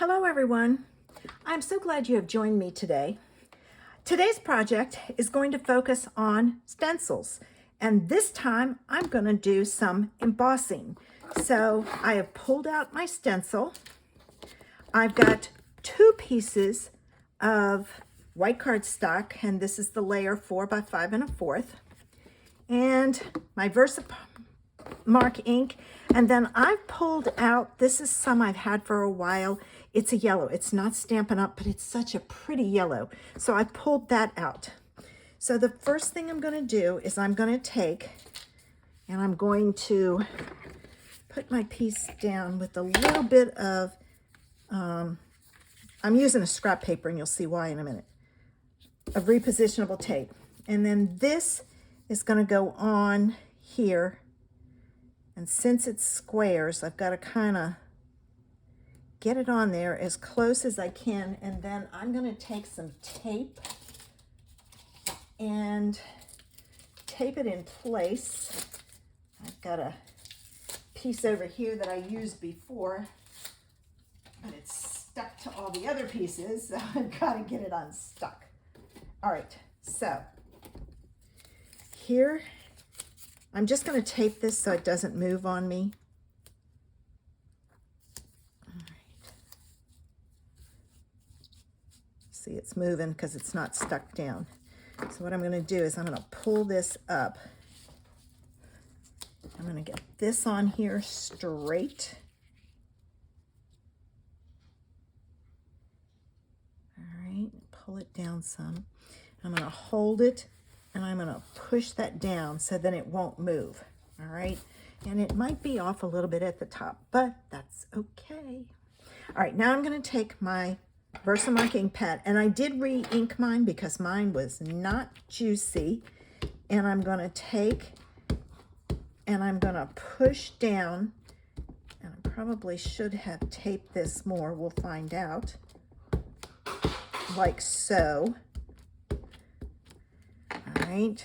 Hello everyone. I'm so glad you have joined me today. Today's project is going to focus on stencils, and this time I'm going to do some embossing. So I have pulled out my stencil. I've got 2 pieces of white cardstock, and this is the layer 4 by 5 1/4, and my Versamark ink. And then I've pulled out, this is some I've had for a while. It's a yellow. It's not Stampin' Up, but it's such a pretty yellow. So I pulled that out. So the first thing I'm going to do is I'm going to take and I'm going to put my piece down with a little bit of, I'm using a scrap paper, and you'll see why in a minute, of repositionable tape. And then this is going to go on here. And since it's squares, I've got to kind of get it on there as close as I can. And then I'm going to take some tape and tape it in place. I've got a piece over here that I used before, but it's stuck to all the other pieces, so I've got to get it unstuck. All right, so here, I'm just going to tape this so it doesn't move on me. All right. See, it's moving because it's not stuck down. So what I'm going to do is I'm going to pull this up. I'm going to get this on here straight. All right, pull it down some. I'm going to hold it, and I'm going to push that down so then it won't move. All right, and it might be off a little bit at the top, but that's okay. All right, now I'm going to take my Versamark ink pad, and I did re-ink mine because mine was not juicy, and I'm going to take and I'm going to push down, and I probably should have taped this more, we'll find out, like so. All right,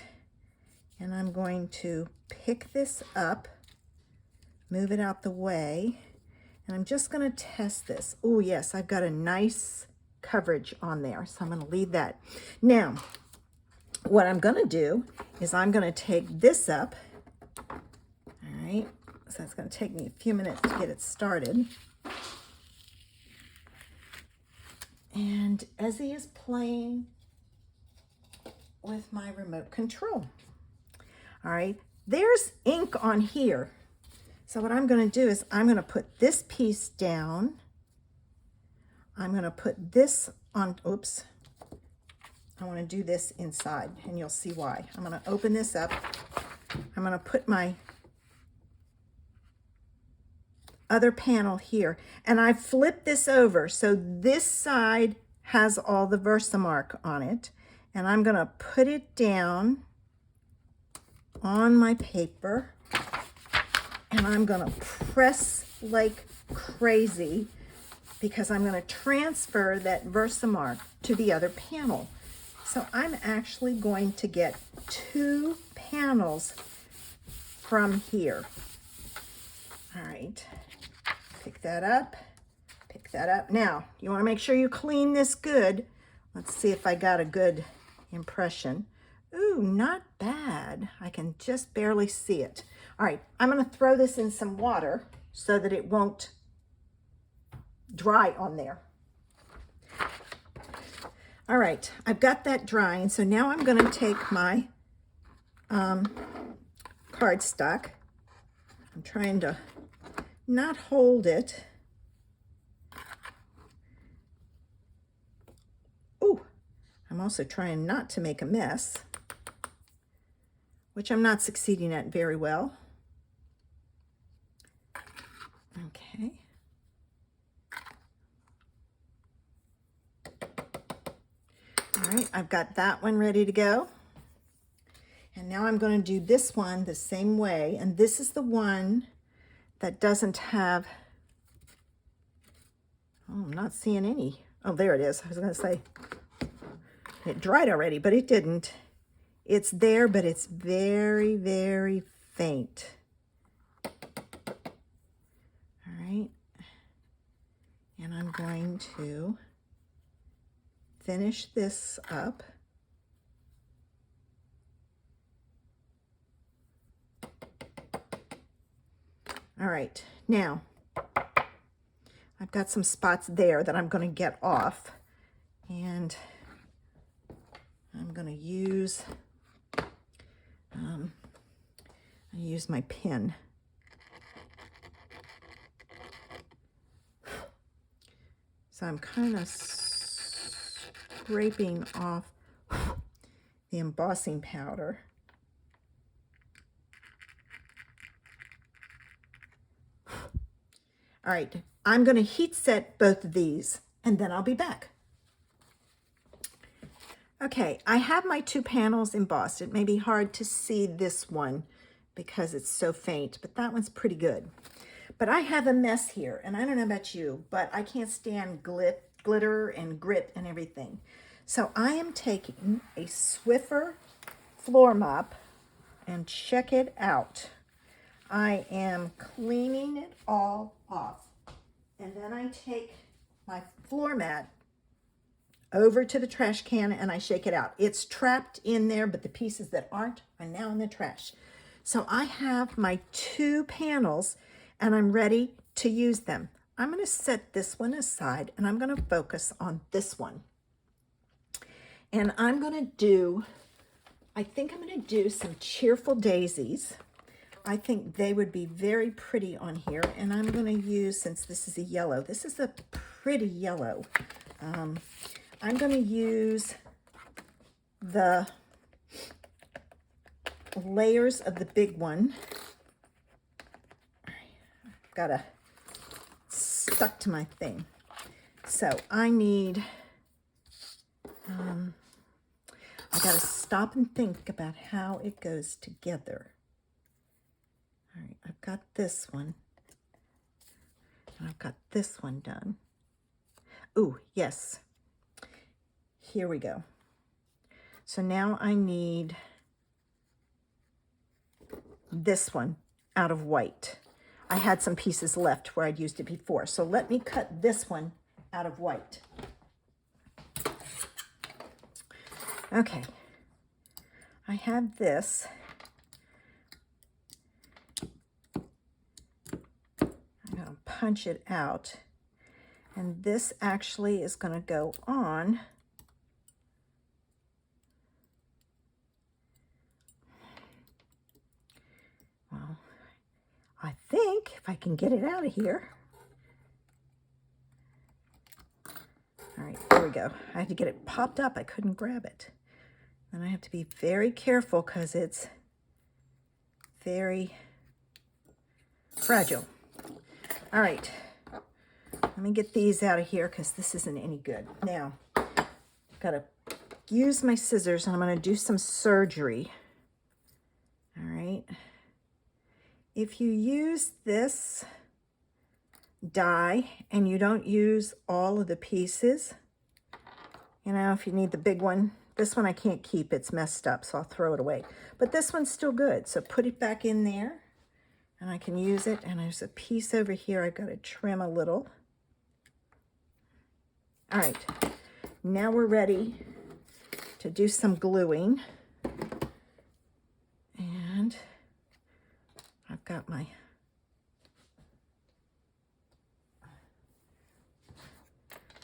and I'm going to pick this up, move it out the way, and I'm just going to test this. Oh yes, I've got a nice coverage on there, so I'm going to leave that. Now, what I'm going to do is I'm going to take this up. All right, so it's going to take me a few minutes to get it started. And Ezzy is playing with my remote control. All right, there's ink on here. So what I'm going to do is I'm going to put this piece down. I'm going to put this on, oops. I want to do this inside, and you'll see why. I'm going to open this up. I'm going to put my other panel here, and I flip this over so this side has all the Versamark on it, and I'm going to put it down on my paper, and I'm going to press like crazy because I'm going to transfer that Versamark to the other panel. So I'm actually going to get 2 panels from here. All right, pick that up, pick that up. Now, you want to make sure you clean this good. Let's see if I got a good impression. Ooh, not bad. I can just barely see it. All right, I'm going to throw this in some water so that it won't dry on there. All right, I've got that drying, so now I'm going to take my cardstock. I'm trying to not hold it. Ooh, I'm also trying not to make a mess, which I'm not succeeding at very well. Okay. All right, I've got that one ready to go. And now I'm going to do this one the same way. And this is the one that doesn't have, oh, I'm not seeing any. Oh, there it is. I was going to say it dried already, but it didn't. It's there, but it's very, very faint. All right. And I'm going to finish this up. All right, now I've got some spots there that I'm going to get off, and I'm going to use my pin. So I'm kind of scraping off the embossing powder. All right, I'm going to heat set both of these, and then I'll be back. Okay, I have my 2 panels embossed. It may be hard to see this one because it's so faint, but that one's pretty good. But I have a mess here, and I don't know about you, but I can't stand glitter and grit and everything. So I am taking a Swiffer floor mop, and check it out. I am cleaning it all off. And then I take my floor mat over to the trash can and I shake it out. It's trapped in there, but the pieces that aren't are now in the trash. So I have my 2 panels and I'm ready to use them. I'm going to set this one aside and I'm going to focus on this one. And I'm going to do, I think I'm going to do some cheerful daisies. I think they would be very pretty on here. And I'm going to use, since this is a yellow, this is a pretty yellow. I'm going to use the layers of the big one. I've got to stuck to my thing. So I need, I got to stop and think about how it goes together. All right, I've got this one. And I've got this one done. Ooh, yes. Here we go. So now I need this one out of white. I had some pieces left where I'd used it before. So let me cut this one out of white. Okay. I have this. I'm going to punch it out. And this actually is going to go on I think if I can get it out of here. All right, there we go. I had to get it popped up. I couldn't grab it. And I have to be very careful because it's very fragile. All right, let me get these out of here because this isn't any good. Now, I've got to use my scissors and I'm going to do some surgery. All right. If you use this die and you don't use all of the pieces, you know, if you need the big one, this one I can't keep, it's messed up, so I'll throw it away. But this one's still good, so put it back in there and I can use it. And there's a piece over here I've got to trim a little. All right, now we're ready to do some gluing. And I've got my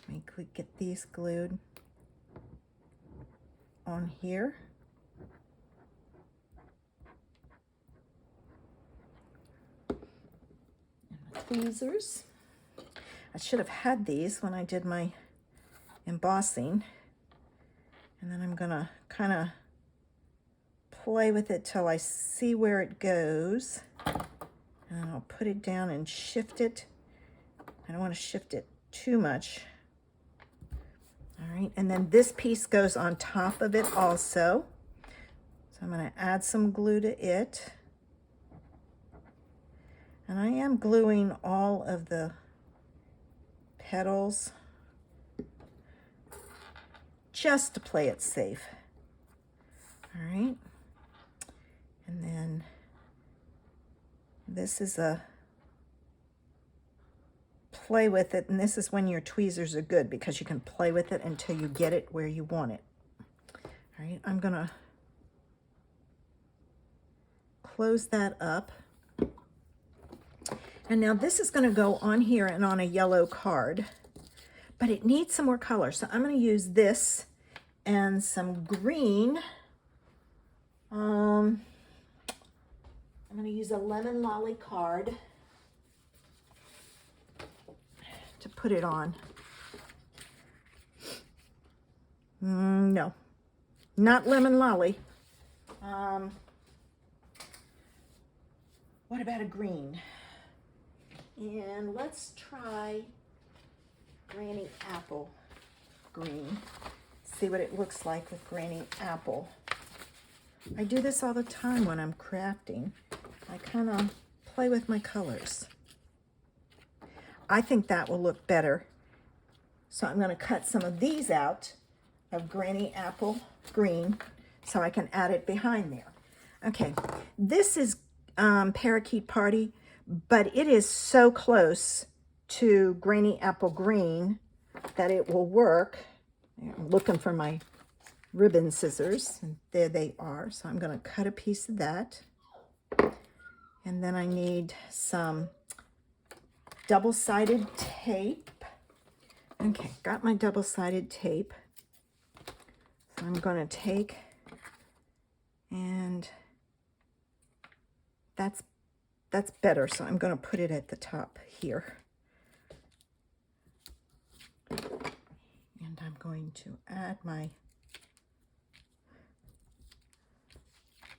let me get these glued on here. And my tweezers. I should have had these when I did my embossing. And then I'm gonna kind of play with it till I see where it goes. And I'll put it down and shift it. I don't want to shift it too much. All right, and then this piece goes on top of it also. So I'm going to add some glue to it. And I am gluing all of the petals just to play it safe. All right. And then this is a play with it, and this is when your tweezers are good because you can play with it until you get it where you want it. All right, I'm gonna close that up. And now this is gonna go on here and on a yellow card, but it needs some more color. So I'm gonna use this and some green. I'm gonna use a lemon lolly card to put it on. No, not lemon lolly. What about a green? And let's try Granny Apple green. See what it looks like with Granny Apple. I do this all the time when I'm crafting. I kind of play with my colors. I think that will look better. So I'm going to cut some of these out of Granny Apple green so I can add it behind there. Okay, this is Parakeet Party, but it is so close to Granny Apple green that it will work. I'm looking for my ribbon scissors, and there they are. So I'm going to cut a piece of that. And then I need some double-sided tape. Okay, got my double-sided tape. So I'm going to take, and that's better. So I'm going to put it at the top here. And I'm going to add my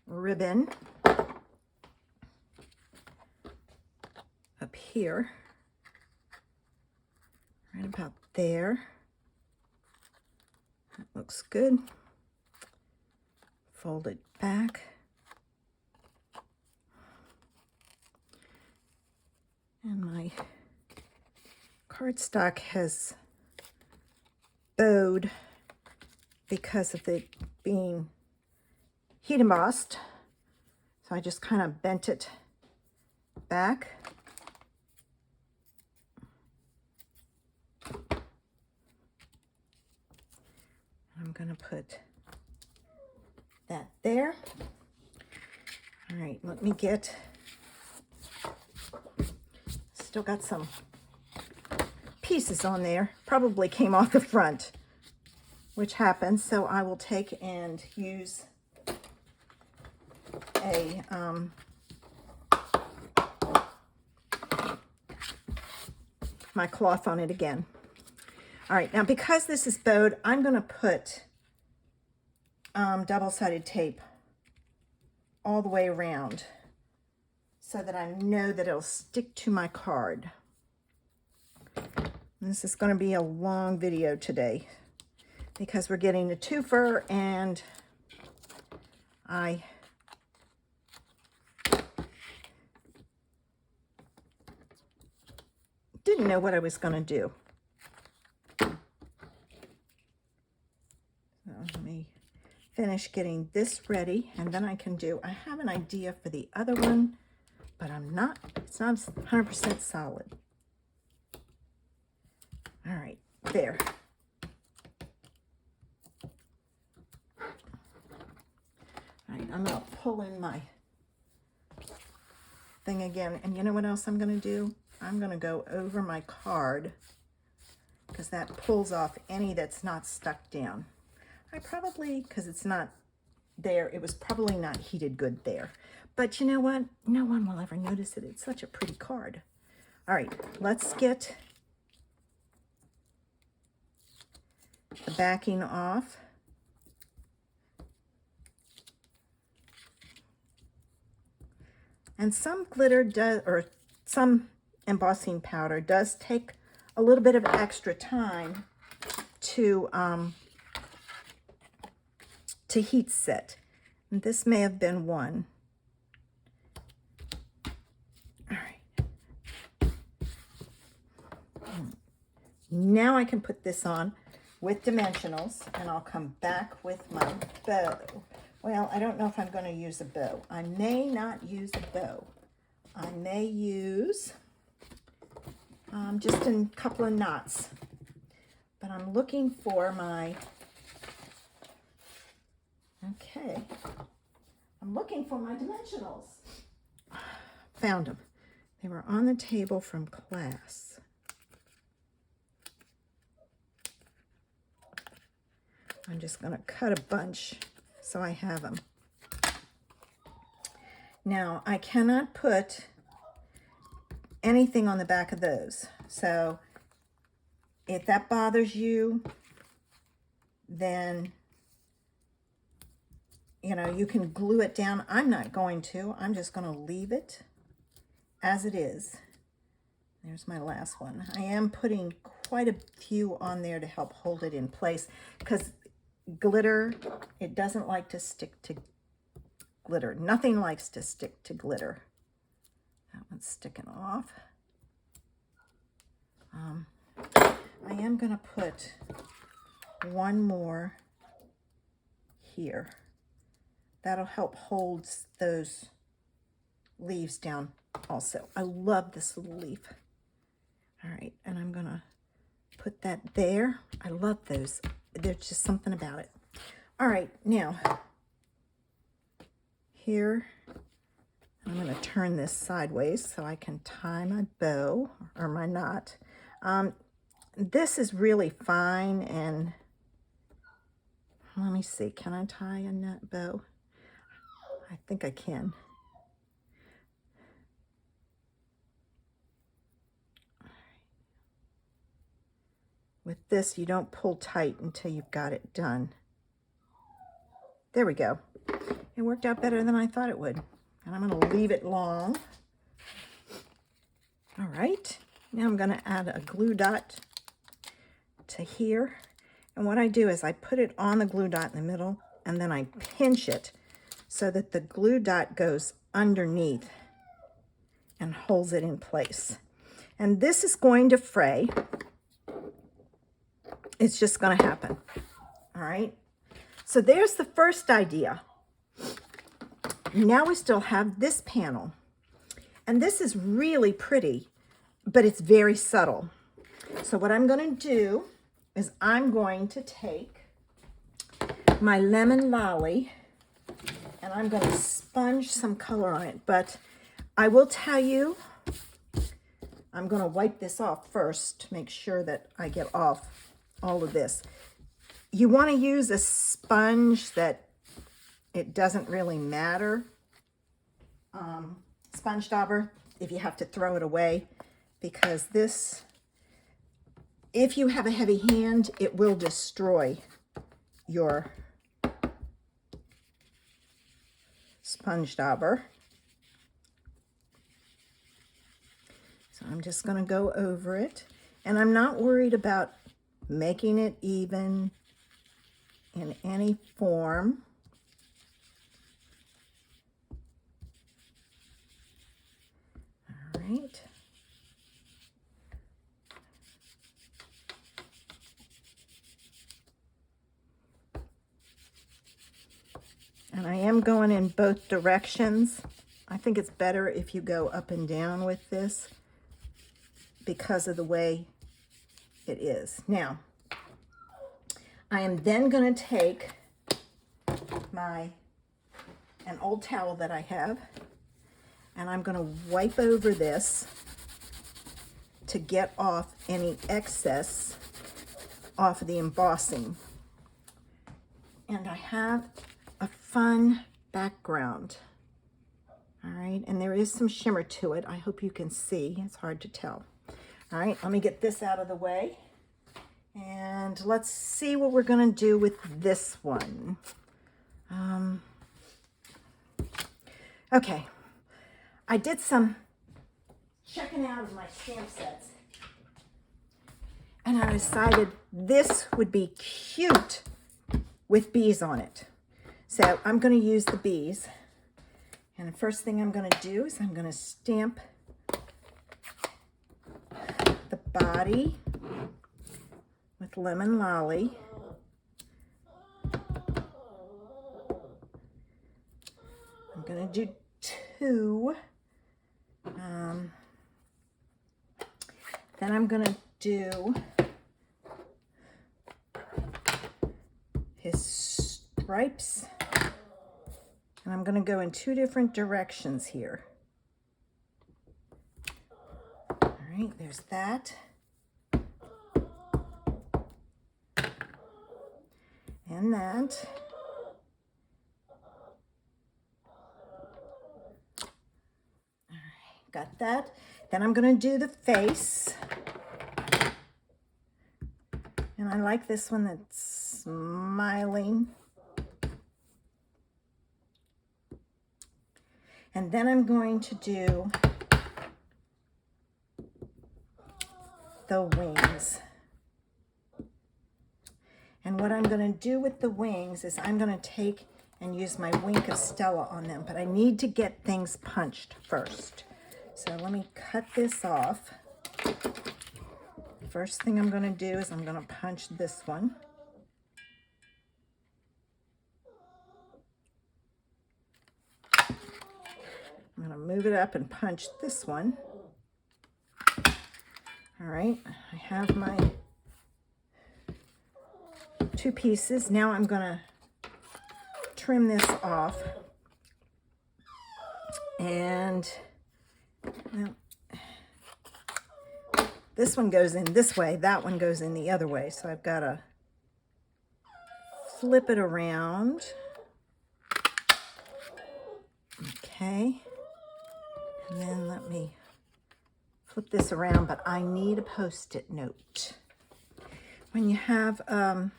ribbon up here, right about there. That looks good. Fold it back. And my cardstock has bowed because of it being heat embossed. So I just kind of bent it back. I'm going to put that there. All right, let me get, still got some pieces on there, probably came off the front, which happens. So I will take and use a my cloth on it again. All right, now because this is bowed, I'm going to put double-sided tape all the way around so that I know that it'll stick to my card. This is going to be a long video today because we're getting a twofer, and I didn't know what I was going to do. So let me finish getting this ready, and then I can do, I have an idea for the other one, but it's not 100% solid. All right, there. All right, I'm going to pull in my thing again, and you know what else I'm going to do? I'm going to go over my card because that pulls off any that's not stuck down. I probably, because it's not there, it was probably not heated good there. But you know what? No one will ever notice it. It's such a pretty card. All right, let's get the backing off. And some glitter does, or some embossing powder does take a little bit of extra time to heat set. And this may have been one. All right. Now I can put this on with dimensionals, and I'll come back with my bow. Well, I don't know if I'm going to use a bow. I may not use a bow. I may use just in a couple of knots. But I'm looking for my, okay, I'm looking for my dimensionals. Found them. They were on the table from class. I'm just going to cut a bunch so I have them. Now, I cannot put anything on the back of those. So if that bothers you, then, you know, you can glue it down. I'm not going to. I'm just going to leave it as it is. There's my last one. I am putting quite a few on there to help hold it in place because glitter, it doesn't like to stick to glitter. Nothing likes to stick to glitter. That one's sticking off. I am going to put one more here. That'll help hold those leaves down also. I love this little leaf. All right, and I'm going to put that there. I love those. There's just something about it. All right, now, here, I'm going to turn this sideways so I can tie my bow or my knot. This is really fine, and let me see, can I tie a knot bow? I think I can. With this, you don't pull tight until you've got it done. There we go. It worked out better than I thought it would. And I'm going to leave it long. All right. Now I'm going to add a glue dot to here. And what I do is I put it on the glue dot in the middle, and then I pinch it so that the glue dot goes underneath and holds it in place. And this is going to fray. It's just going to happen. All right. So there's the first idea. Now we still have this panel. And this is really pretty, but it's very subtle. So what I'm going to do is I'm going to take my lemon lolly and I'm going to sponge some color on it. But I will tell you, I'm going to wipe this off first to make sure that I get off all of this. You want to use a sponge that it doesn't really matter. Sponge dauber, if you have to throw it away, because this, if you have a heavy hand, it will destroy your sponge dauber. So I'm just going to go over it, and I'm not worried about making it even in any form. All right. And I am going in both directions. I think it's better if you go up and down with this because of the way it is. Now, I am then going to take an old towel that I have, and I'm going to wipe over this to get off any excess off of the embossing. And I have a fun background. All right, and there is some shimmer to it. I hope you can see. It's hard to tell. All right, let me get this out of the way. And let's see what we're going to do with this one. Okay, I did some checking out of my stamp sets. And I decided this would be cute with bees on it. So I'm going to use the bees. And the first thing I'm going to do is I'm going to stamp the body with lemon lolly. I'm going to do two. Then I'm going to do his stripes. And I'm going to go in 2 different directions here. All right, there's that. And that. All right, got that. Then I'm going to do the face. And I like this one that's smiling. And then I'm going to do the wings. And what I'm going to do with the wings is I'm going to take and use my Wink of Stella on them, but I need to get things punched first. So let me cut this off. First thing I'm going to do is I'm going to punch this one. I'm going to move it up and punch this one. All right, I have my 2 pieces. Now I'm going to trim this off. And well, this one goes in this way, that one goes in the other way. So I've got to flip it around. Okay. And then let me flip this around, but I need a Post-it note. When you have an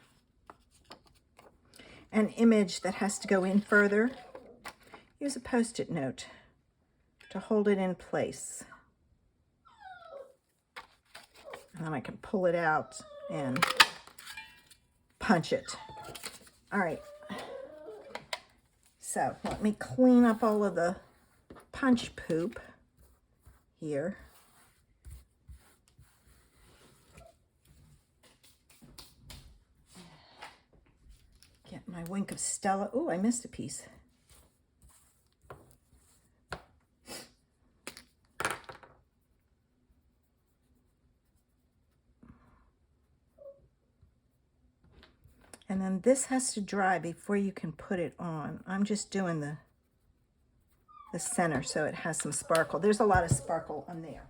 image that has to go in further, use a Post-it note to hold it in place. And then I can pull it out and punch it. All right. So let me clean up all of the punch poop here. Get my Wink of Stella. Oh, I missed a piece. And then this has to dry before you can put it on. I'm just doing the center so it has some sparkle. There's a lot of sparkle on there.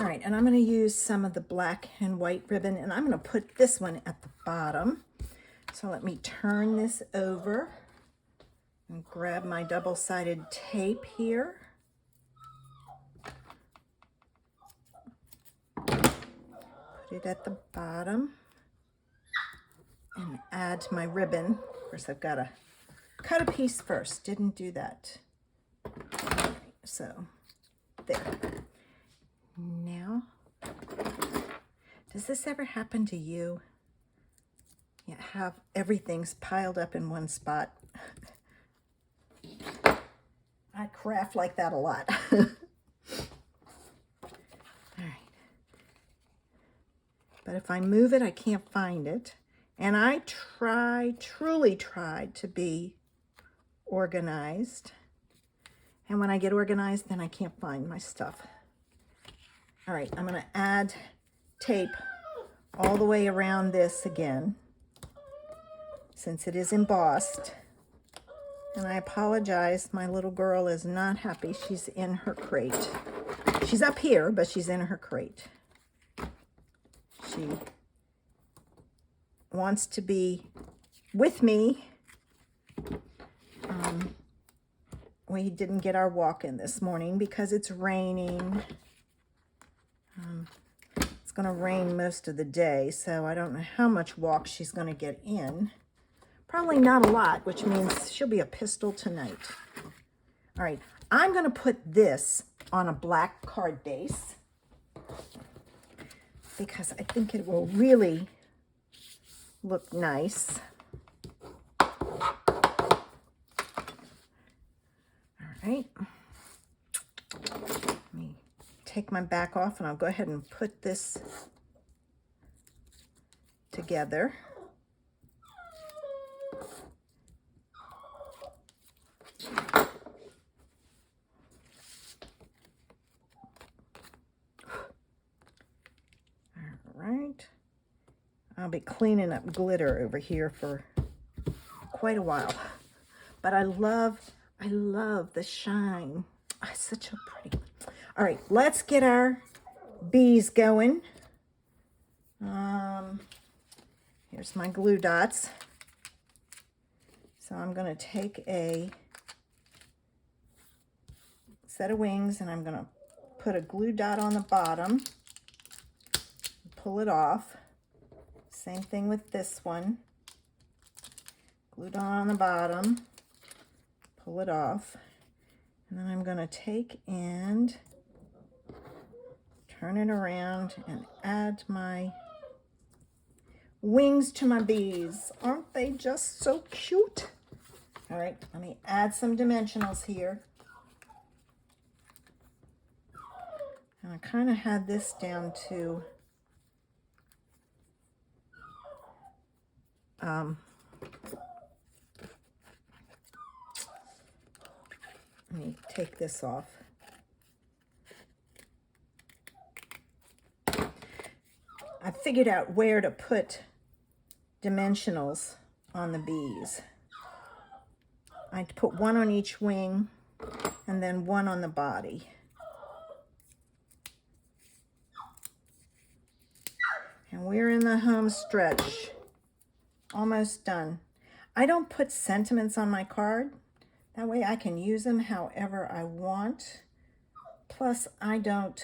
All right, and I'm going to use some of the black and white ribbon, and I'm going to put this one at the bottom. So let me turn this over and grab my double-sided tape here. Put it at the bottom and add my ribbon. Of course, I've got to cut a piece first. Didn't do that. All right, so there. Now, does this ever happen to you? You have everything's piled up in one spot. I craft like that a lot. All right. But if I move it, I can't find it. And I truly tried to be organized. And when I get organized, then I can't find my stuff. All right, I'm going to add tape all the way around this again, since it is embossed. And I apologize, my little girl is not happy. She's in her crate. She's up here, but she's in her crate. She wants to be with me. We didn't get our walk in this morning because it's raining. It's going to rain most of the day, so I don't know how much walk she's going to get in. Probably not a lot, which means she'll be a pistol tonight. All right, I'm going to put this on a black card base because I think it will really look nice. All right. Let me take my back off and I'll go ahead and put this together. I'll be cleaning up glitter over here for quite a while. But I love the shine. Oh, it's such a pretty one. All right, let's get our bees going. Here's my glue dots. So I'm going to take a set of wings and I'm going to put a glue dot on the bottom, pull it off. Same thing with this one. Glue dot on the bottom, pull it off. And then I'm going to take and turn it around and add my wings to my bees. Aren't they just so cute? All right, let me add some dimensionals here. And I kind of had this down to let me take this off. I figured out where to put dimensionals on the bees. I put one on each wing and then one on the body. And we're in the home stretch. Almost done. I don't put sentiments on my card. That way I can use them however I want. Plus, I don't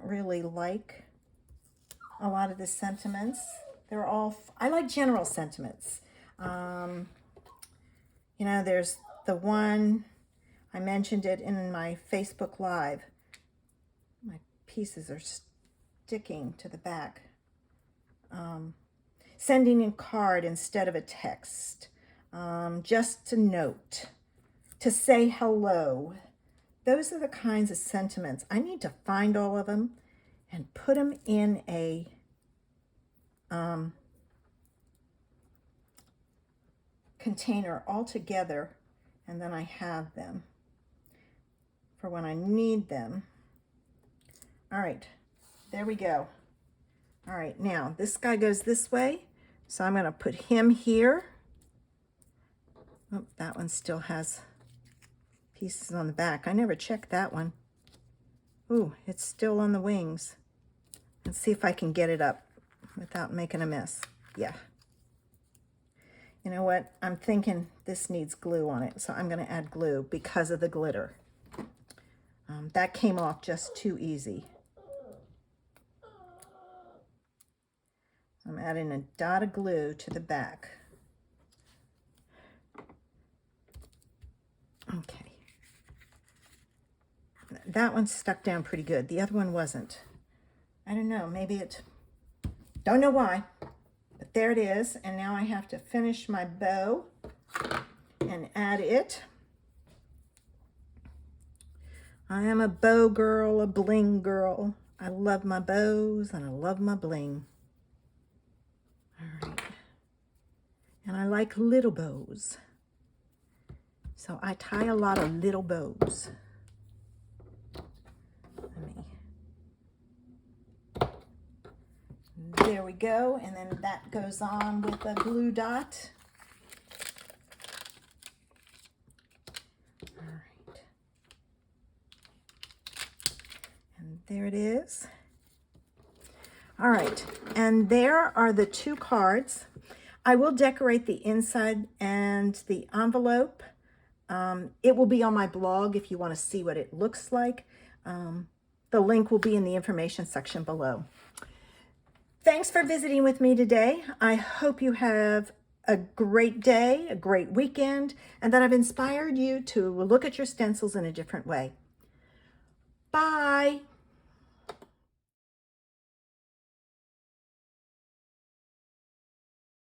really like a lot of the sentiments. They're all, I like general sentiments. You know, there's the one, I mentioned it in my Facebook Live. My pieces are sticking to the back. Sending a card instead of a text. Just a note. To say hello. Those are the kinds of sentiments. I need to find all of them and put them in a container all together, and then I have them for when I need them. All right, there we go. All right, now this guy goes this way, so I'm going to put him here. Oh, that one still has pieces on the back. I never checked that one. Ooh, it's still on the wings. Let's see if I can get it up without making a mess. Yeah. You know what? I'm thinking this needs glue on it, so I'm going to add glue because of the glitter. That came off just too easy. I'm adding a dot of glue to the back. Okay. That one stuck down pretty good. The other one wasn't. I don't know, maybe it, don't know why, but there it is. And now I have to finish my bow and add it. I am a bow girl, a bling girl. I love my bows and I love my bling. All right. And I like little bows. So I tie a lot of little bows. There we go, and then that goes on with a glue dot. All right. And there it is. All right, and there are the two cards. I will decorate the inside and the envelope. It will be on my blog if you want to see what it looks like. The link will be in the information section below. Thanks for visiting with me today. I hope you have a great day, a great weekend, and that I've inspired you to look at your stencils in a different way. Bye.